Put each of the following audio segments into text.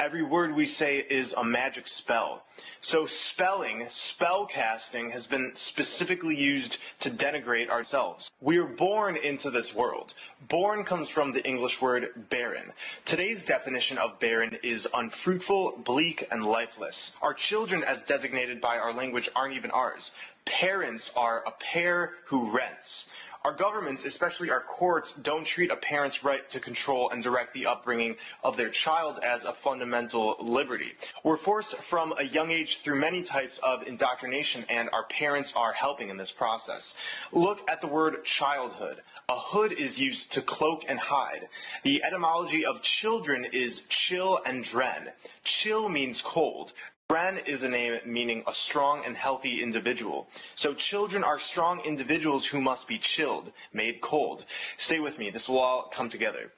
Every word we say is a magic spell. So spelling, spell casting, has been specifically used to denigrate ourselves. We are born into this world. Born comes from the English word barren. Today's definition of barren is unfruitful, bleak, and lifeless. Our children, as designated by our language, aren't even ours. Parents are a pair who rents. Our governments, especially our courts, don't treat a parent's right to control and direct the upbringing of their child as a fundamental liberty. We're forced from a young age through many types of indoctrination, and our parents are helping in this process. Look at the word childhood. A hood is used to cloak and hide. The etymology of children is chill and dren. Chill means cold. Dren is a name meaning a strong and healthy individual. So children are strong individuals who must be chilled, made cold. Stay with me, this will all come together.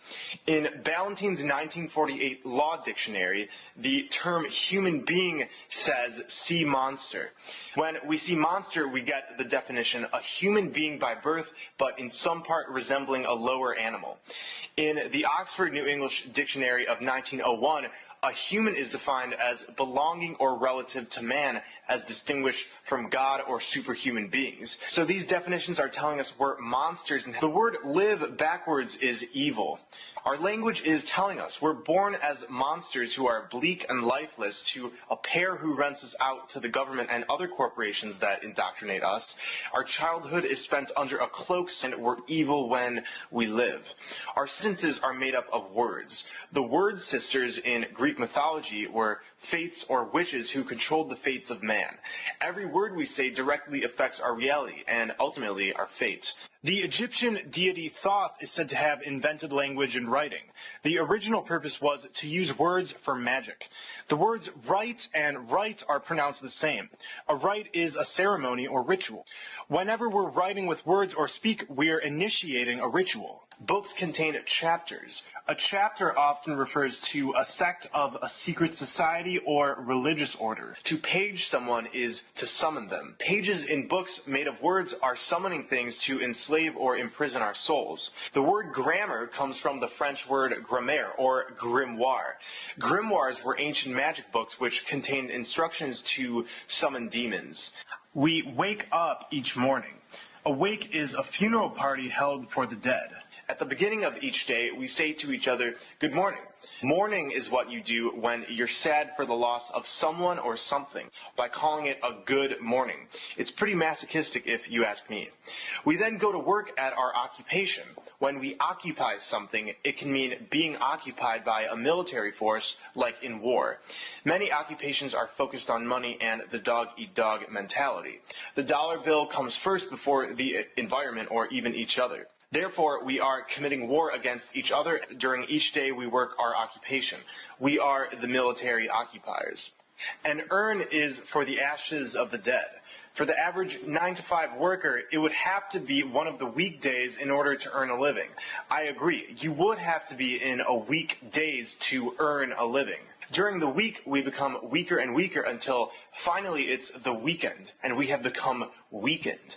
In Ballantyne's 1948 Law Dictionary, the term human being says sea monster. When we see monster, we get the definition, a human being by birth, but in some part resembling a lower animal. In the Oxford New English Dictionary of 1901, a human is defined as belonging or relative to man, as distinguished from God or superhuman beings. So these definitions are telling us we're monsters, and the word live backwards is evil. Our language is telling us we're born as monsters who are bleak and lifeless to a pair who rents us out to the government and other corporations that indoctrinate us. Our childhood is spent under a cloak, and we're evil when we live. Our sentences are made up of words. The word sisters in Greek mythology were fates or witches who controlled the fates of man. Every word we say directly affects our reality and ultimately our fate. The Egyptian deity Thoth is said to have invented language and writing. The original purpose was to use words for magic. The words write and write are pronounced the same. A rite is a ceremony or ritual. Whenever we're writing with words or speak, we're initiating a ritual. Books contain chapters. A chapter often refers to a sect of a secret society or religious order. To page someone is to summon them. Pages in books made of words are summoning things to enslave or imprison our souls. The word grammar comes from the French word grammaire or grimoire. Grimoires were ancient magic books which contained instructions to summon demons. We wake up each morning. A wake is a funeral party held for the dead. At the beginning of each day, we say to each other, "Good morning." Mourning is what you do when you're sad for the loss of someone or something, by calling it a good morning. It's pretty masochistic if you ask me. We then go to work at our occupation. When we occupy something, it can mean being occupied by a military force, like in war. Many occupations are focused on money and the dog-eat-dog mentality. The dollar bill comes first before the environment or even each other. Therefore, we are committing war against each other during each day we work our occupation. We are the military occupiers. An urn is for the ashes of the dead. For the average 9-to-5 worker, it would have to be one of the weekdays in order to earn a living. I agree. You would have to be in a weekdays to earn a living. During the week, we become weaker and weaker until finally it's the weekend, and we have become weakened.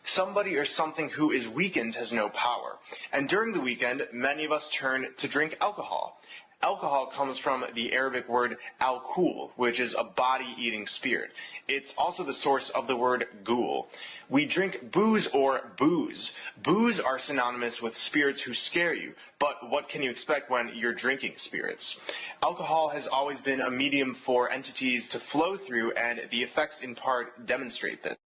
Somebody or something who is weakened has no power. And during the weekend, many of us turn to drink alcohol. Alcohol comes from the Arabic word al-kul, which is a body-eating spirit. It's also the source of the word ghoul. We drink booze or booze. Booze are synonymous with spirits who scare you, but what can you expect when you're drinking spirits? Alcohol has always been a medium for entities to flow through, and the effects in part demonstrate this.